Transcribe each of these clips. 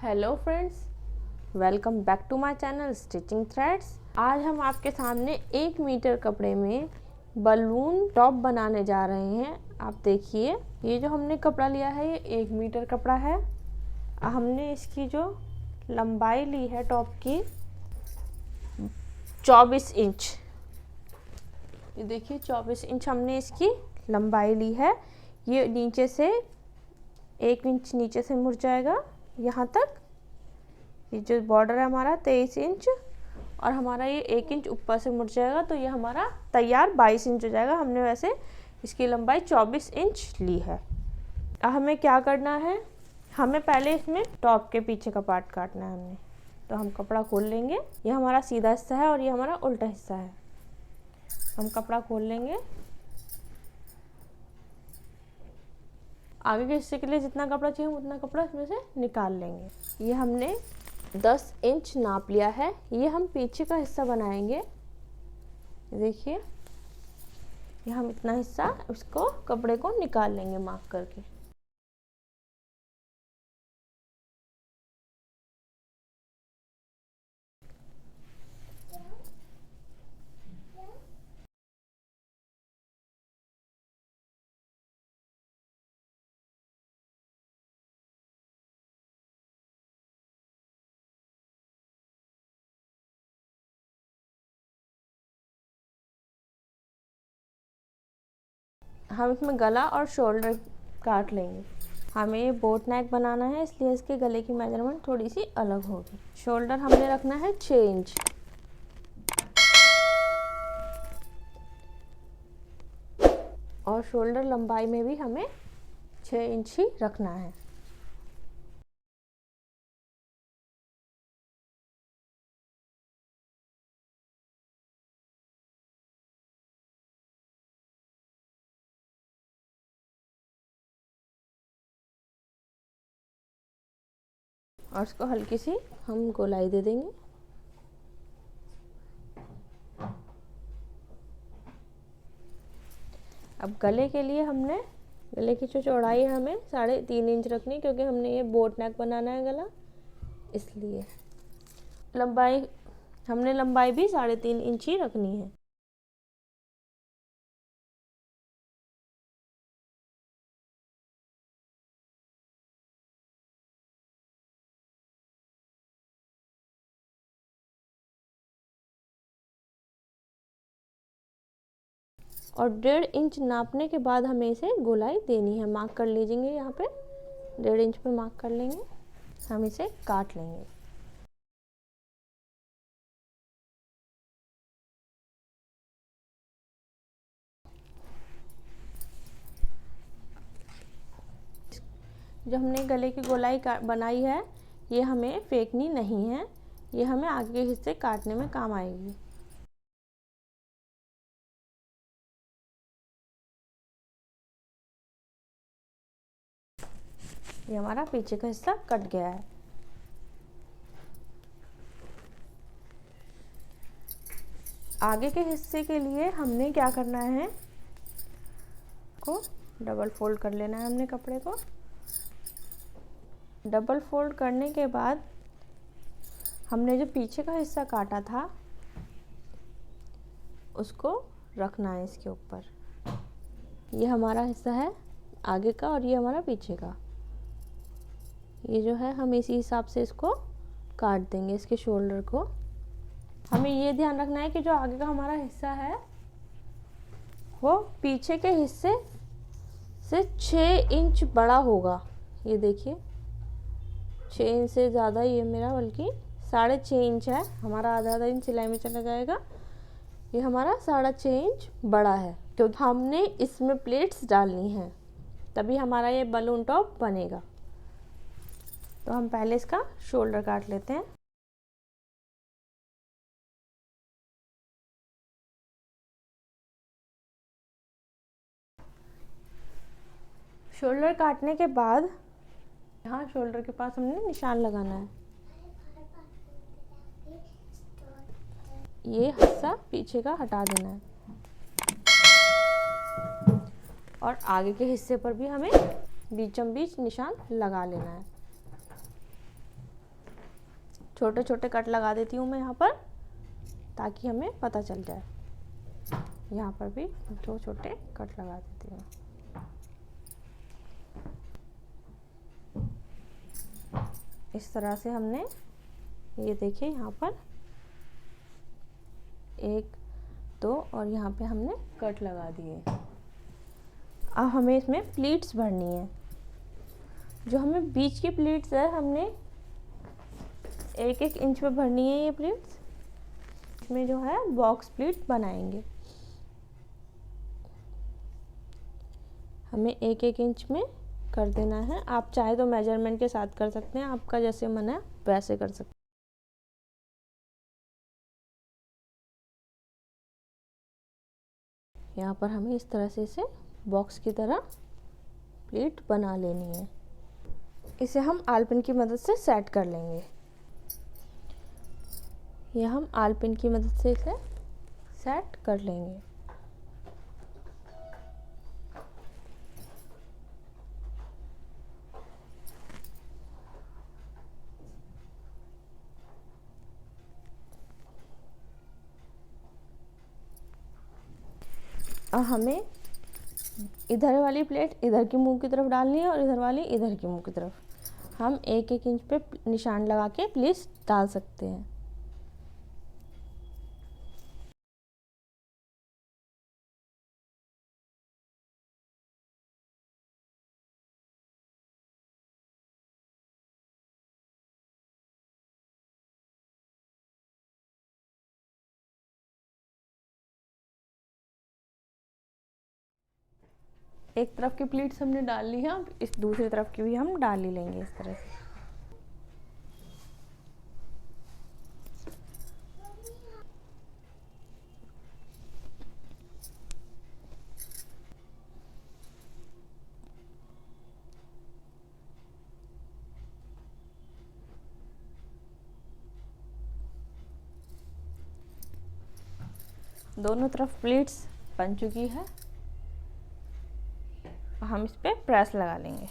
Hello friends, welcome back to my channel stitching threads. आज हम आपके सामने 1 मीटर कपड़े में बलून टॉप बनाने जा रहे हैं। आप देखिए, ये जो हमने कपड़ा लिया है ये 1 मीटर कपड़ा है। हमने इसकी जो लंबाई ली है टॉप की 24 इंच। ये देखिए 24 इंच हमने इसकी लंबाई ली है। ये नीचे से 1 इंच नीचे से मुड़ जाएगा यहाँ तक। ये जो बॉर्डर है हमारा 23 इंच और हमारा ये 1 इंच ऊपर से मुड़ जाएगा, तो ये हमारा तैयार 22 इंच हो जाएगा। हमने वैसे इसकी लंबाई 24 इंच ली है। अब हमें क्या करना है, हमें पहले इसमें टॉप के पीछे का पार्ट काटना है हमने। तो हम कपड़ा खोल लेंगे, ये हमारा सीधा हिस्सा है और ये हमारा उल्टा हिस्सा है। हम कपड़ा खोल लेंगे, आगे के हिस्से के लिए जितना कपड़ा चाहिए उतना कपड़ा इसमें से निकाल लेंगे। ये हमने 10 इंच नाप लिया है। ये हम पीछे का हिस्सा बनाएंगे। देखिए, ये हम इतना हिस्सा इसको कपड़े को निकाल लेंगे मार्क करके। हम इसमें गला और शोल्डर काट लेंगे। हमें ये बोट नेक बनाना है, इसलिए इसके गले की मेजरमेंट थोड़ी सी अलग होगी। शोल्डर हमने रखना है 6 इंच। और शोल्डर लंबाई में भी हमें 6 इंच ही रखना है। और इसको हल्की सी हम गोलाई दे देंगे। अब गले के लिए हमने गले की जो चौड़ाई है हमें 3.5 इंच रखनी, क्योंकि हमने ये बोट नेक बनाना है गला, इसलिए लंबाई हमने लंबाई भी 3.5 इंच ही रखनी है। और 1.5 इंच नापने के बाद हमें इसे गोलाई देनी है। मार्क कर लीजिए, यहाँ पे 1.5 इंच पे मार्क कर लेंगे। हम इसे काट लेंगे। जो हमने गले की गोलाई बनाई है, ये हमें फेंकनी नहीं है, ये हमें आगे के हिस्से काटने में काम आएगी। ये हमारा पीछे का हिस्सा कट गया है। आगे के हिस्से के लिए हमने क्या करना है, को डबल फोल्ड कर लेना है। हमने कपड़े को डबल फोल्ड करने के बाद हमने जो पीछे का हिस्सा काटा था उसको रखना है इसके ऊपर। ये हमारा हिस्सा है आगे का और ये हमारा पीछे का। ये जो है हम इसी हिसाब से इसको काट देंगे, इसके शोल्डर को। हमें ये ध्यान रखना है कि जो आगे का हमारा हिस्सा है वो पीछे के हिस्से से 6 इंच बड़ा होगा। ये देखिए, 6 इंच से ज़्यादा, ये मेरा बल्कि 6.5 इंच है। हमारा आधा इंच सिलाई में चला जाएगा। ये हमारा 6.5 इंच बड़ा है, क्योंकि हमने इसमें प्लेट्स डालनी है, तभी हमारा ये बलून टॉप बनेगा। तो हम पहले इसका शोल्डर काट लेते हैं। शोल्डर काटने के बाद यहाँ शोल्डर के पास हमने निशान लगाना है। ये हिस्सा पीछे का हटा देना है और आगे के हिस्से पर भी हमें बीचों बीच निशान लगा लेना है। छोटे छोटे कट लगा देती हूँ मैं यहाँ पर, ताकि हमें पता चल जाए। यहाँ पर भी दो छोटे कट लगा देती हूँ। इस तरह से हमने, ये देखिए यहाँ पर 1 2 और यहाँ पे हमने कट लगा दिए। अब हमें इसमें प्लीट्स भरनी है। जो हमें बीच की प्लीट्स है, हमने 1-1 इंच पे भरनी है ये प्लीट्स। इसमें जो है बॉक्स प्लीट बनाएंगे। हमें 1-1 इंच में कर देना है। आप चाहे तो मेजरमेंट के साथ कर सकते हैं, आपका जैसे मन है वैसे कर सकते हैं। यहाँ पर हमें इस तरह से इसे बॉक्स की तरह प्लेट बना लेनी है। इसे हम आलपिन की मदद से सेट कर लेंगे। यह हम आलपिन की मदद से इसे सेट कर लेंगे। अब हमें इधर वाली प्लेट इधर की मुंह की तरफ डालनी है और इधर वाली इधर की मुंह की तरफ। हम 1-1 इंच पे निशान लगा के प्लीट्स डाल सकते हैं। एक तरफ की प्लीट्स हमने डाल ली है, अब इस दूसरी तरफ की भी हम डाल ही लेंगे इस तरह से। दोनों तरफ प्लीट्स बन चुकी है। हम इस पे प्रेस लगा लेंगे।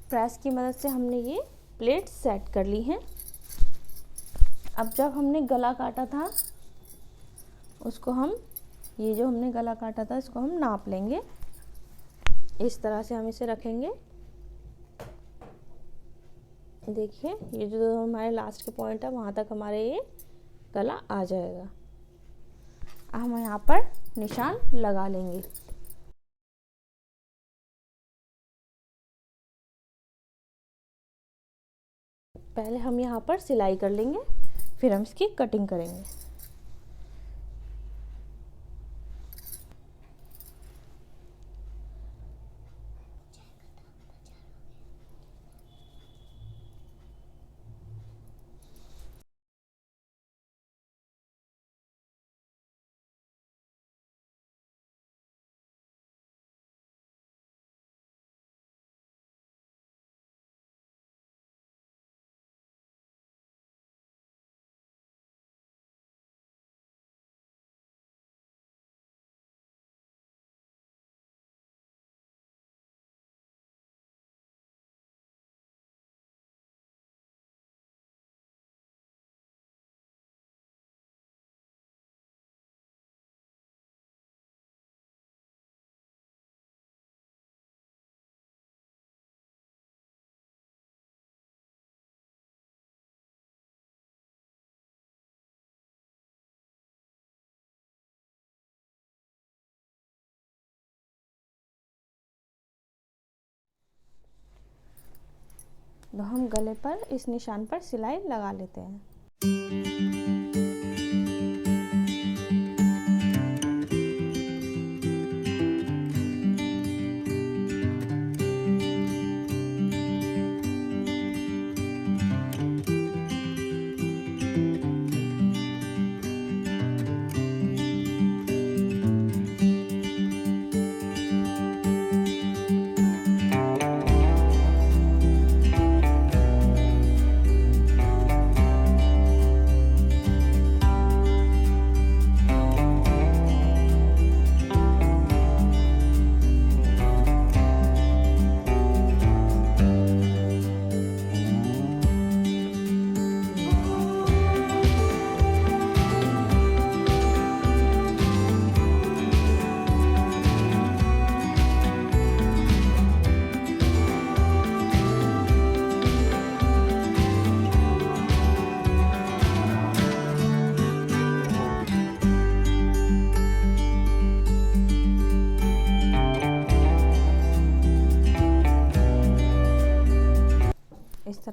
प्रेस की मदद से हमने ये प्लेट सेट कर ली हैं। अब जब हमने गला काटा था उसको हम, ये जो हमने गला काटा था इसको हम नाप लेंगे। इस तरह से हम इसे रखेंगे। देखिए ये जो हमारे लास्ट के पॉइंट है वहाँ तक हमारे ये गला आ जाएगा। हम यहाँ पर निशान लगा लेंगे। पहले हम यहाँ पर सिलाई कर लेंगे, फिर हम इसकी कटिंग करेंगे। तो हम गले पर इस निशान पर सिलाई लगा लेते हैं।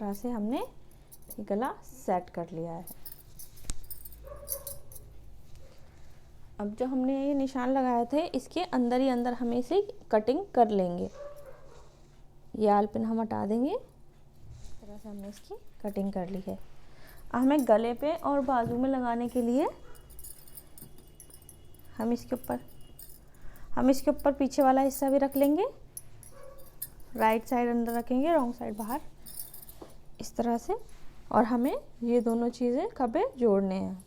तरह से हमने गला सेट कर लिया है। अब जो हमने ये निशान लगाए थे इसके अंदर ही अंदर हमें इसे कटिंग कर लेंगे। ये आल पिन हम हटा देंगे। इस तरह से हमने इसकी कटिंग कर ली है। अब हमें गले पे और बाजू में लगाने के लिए हम इसके ऊपर पीछे वाला हिस्सा भी रख लेंगे। राइट साइड अंदर रखेंगे, रॉन्ग साइड बाहर, इस तरह से। और हमें ये दोनों चीज़ें खभे जोड़ने हैं।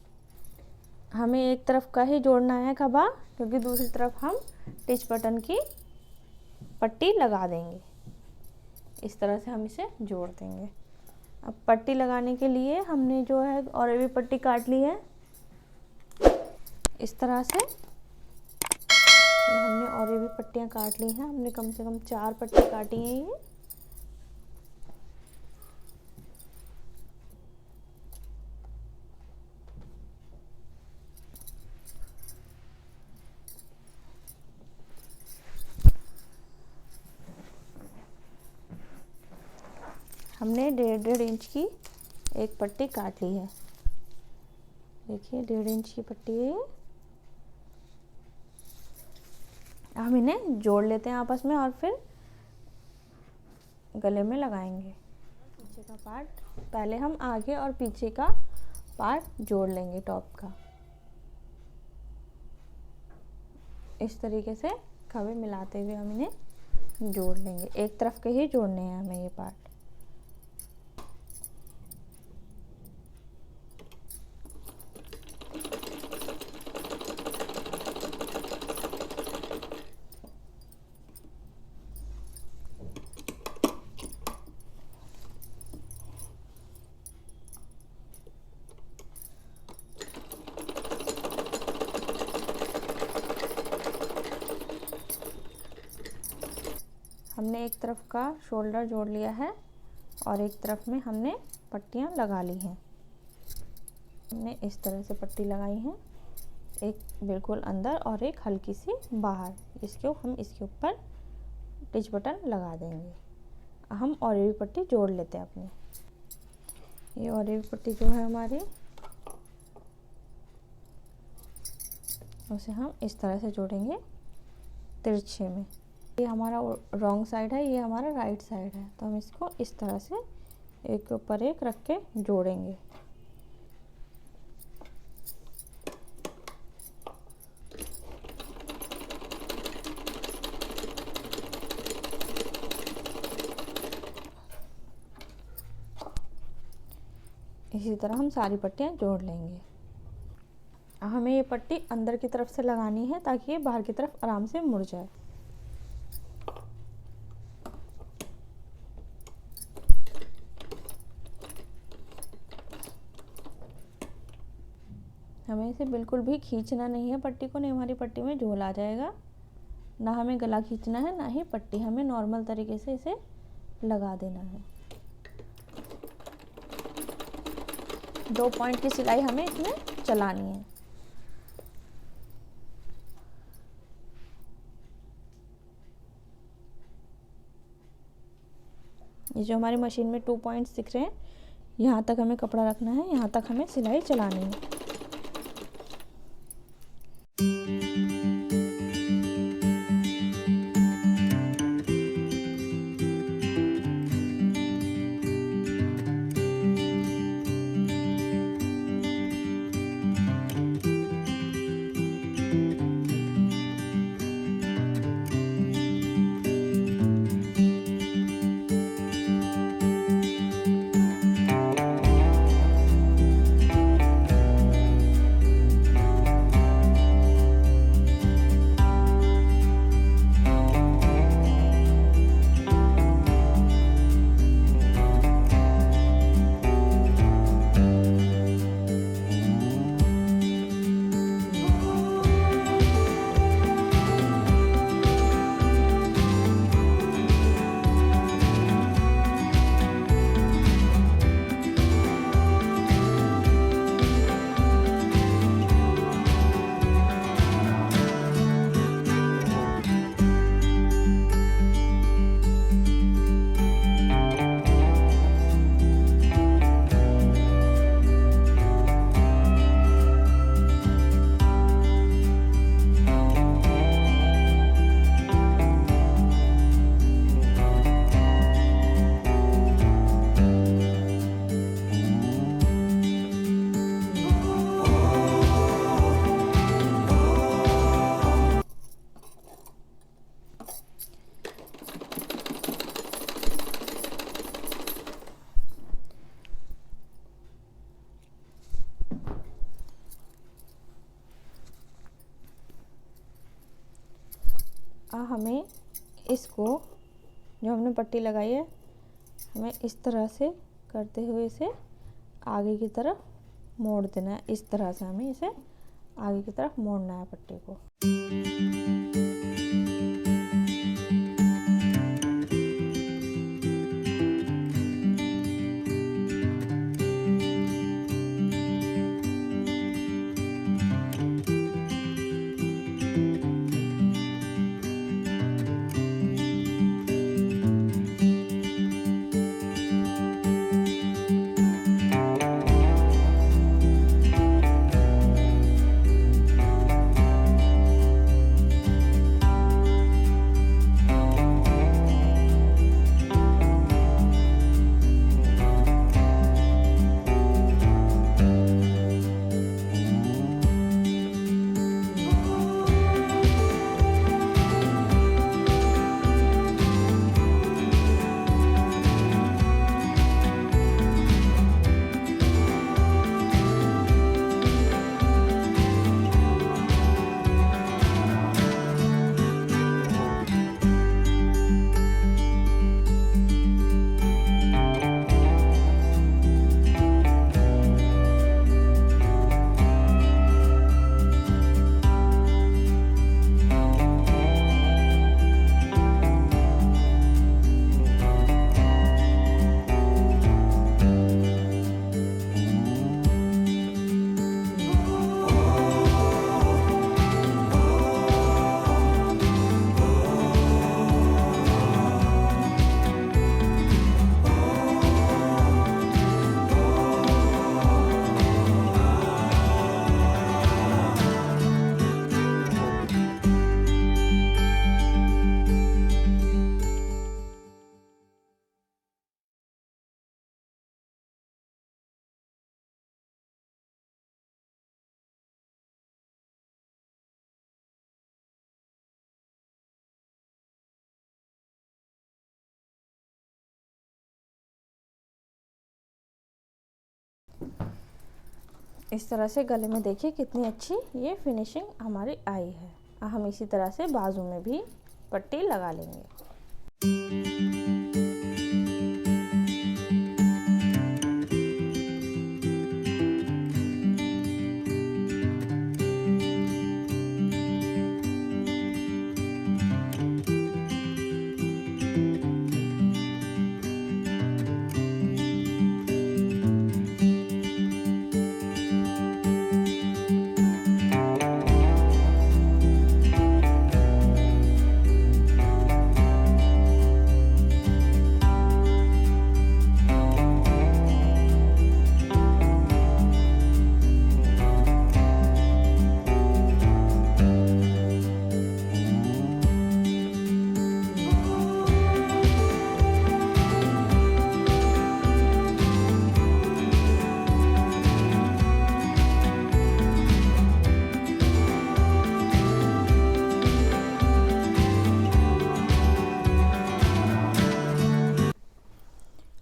हमें एक तरफ का ही जोड़ना है खभा, क्योंकि दूसरी तरफ हम टिच बटन की पट्टी लगा देंगे। इस तरह से हम इसे जोड़ देंगे। अब पट्टी लगाने के लिए हमने जो है और भी पट्टी काट ली है। इस तरह से हमने और भी पट्टियाँ काट ली हैं। हमने कम से कम 4 पट्टी काटी हैं ये। हमने 1.5 इंच की एक पट्टी काट ली है। देखिए 1.5 इंच की पट्टी है। हम इन्हें जोड़ लेते हैं आपस में और फिर गले में लगाएंगे। पीछे का पार्ट पहले हम आगे और पीछे का पार्ट जोड़ लेंगे टॉप का। इस तरीके से खभे मिलाते हुए हम इन्हें जोड़ लेंगे। एक तरफ के ही जोड़ने हैं हमें ये पार्ट। हमने एक तरफ का शोल्डर जोड़ लिया है और एक तरफ में हमने पट्टियाँ लगा ली हैं। हमने इस तरह से पट्टी लगाई है, एक बिल्कुल अंदर और एक हल्की सी बाहर। हम इसके ऊपर टिच बटन लगा देंगे। हम और भी पट्टी जोड़ लेते हैं अपनी। ये और भी पट्टी जो है हमारी, उसे हम इस तरह से जोड़ेंगे तिरछे में। ये हमारा रॉन्ग साइड है, ये हमारा राइट साइड है, तो हम इसको इस तरह से एक के ऊपर एक रख के जोड़ेंगे। इसी तरह हम सारी पट्टियाँ जोड़ लेंगे। हमें ये पट्टी अंदर की तरफ से लगानी है ताकि ये बाहर की तरफ आराम से मुड़ जाए। हमें इसे बिल्कुल भी खींचना नहीं है पट्टी को, नहीं हमारी पट्टी में झोल आ जाएगा। ना हमें गला खींचना है ना ही पट्टी, हमें नॉर्मल तरीके से इसे लगा देना है। 2 पॉइंट की सिलाई हमें इसमें चलानी है। ये जो हमारी मशीन में 2 पॉइंट्स दिख रहे हैं, यहाँ तक हमें कपड़ा रखना है, यहाँ तक हमें सिलाई चलानी है। हमें इसको जो हमने पट्टी लगाई है हमें इस तरह से करते हुए इसे आगे की तरफ मोड़ देना है। इस तरह से हमें इसे आगे की तरफ मोड़ना है पट्टी को। इस तरह से गले में देखिए कितनी अच्छी ये फिनिशिंग हमारी आई है। हम इसी तरह से बाजू में भी पट्टी लगा लेंगे।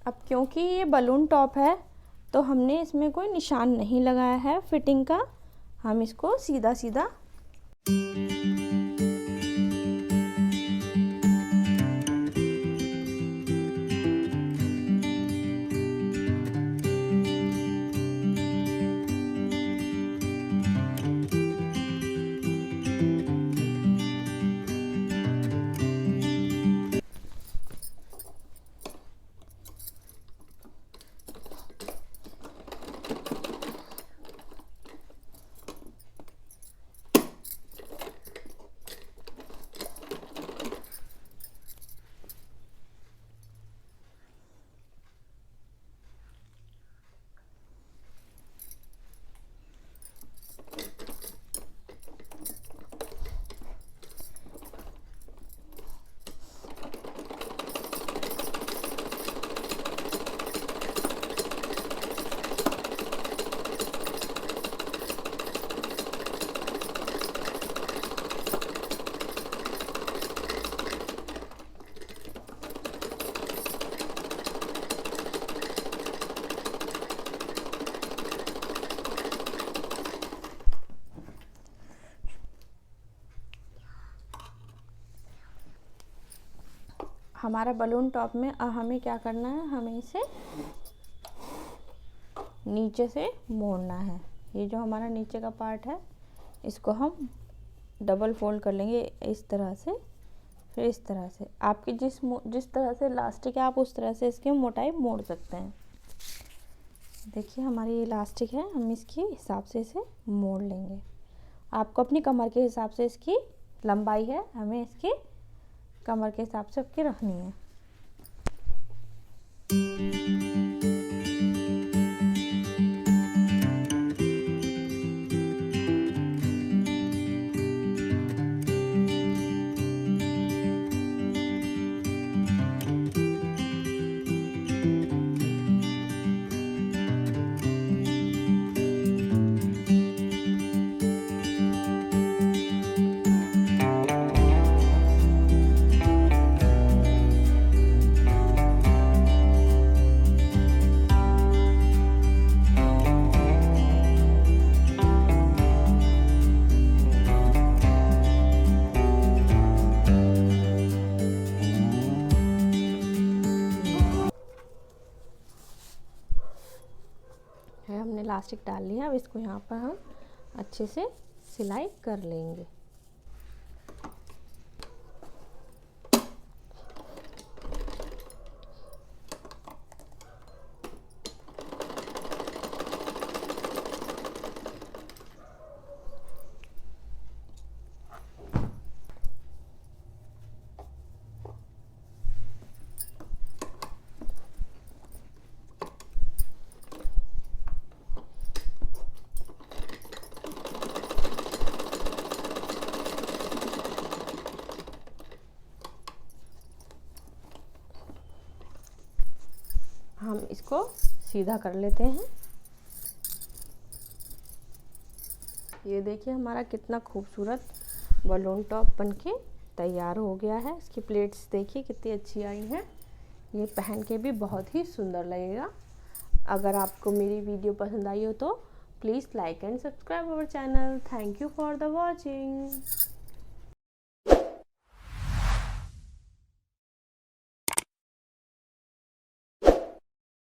अब क्योंकि ये बलून टॉप है तो हमने इसमें कोई निशान नहीं लगाया है फिटिंग का, हम इसको सीधा सीधा हमारा बलून टॉप में अब हमें क्या करना है, हमें इसे नीचे से मोड़ना है। ये जो हमारा नीचे का पार्ट है इसको हम डबल फोल्ड कर लेंगे इस तरह से, फिर इस तरह से। आपकी जिस तरह से इलास्टिक है आप उस तरह से इसकी मोटाई मोड़ सकते हैं। देखिए हमारी ये इलास्टिक है, हम इसके हिसाब से इसे मोड़ लेंगे। आपको अपनी कमर के हिसाब से इसकी लंबाई है, हमें इसकी कमर के हिसाब से आपकी रखनी है। हमने इलास्टिक डाल लिया, अब इसको यहाँ पर हम अच्छे से सिलाई कर लेंगे। हम इसको सीधा कर लेते हैं। ये देखिए हमारा कितना खूबसूरत बलून टॉप बनके तैयार हो गया है। इसकी प्लेट्स देखिए कितनी अच्छी आई हैं। ये पहन के भी बहुत ही सुंदर लगेगा। अगर आपको मेरी वीडियो पसंद आई हो तो please like and subscribe our channel. Thank you for the watching.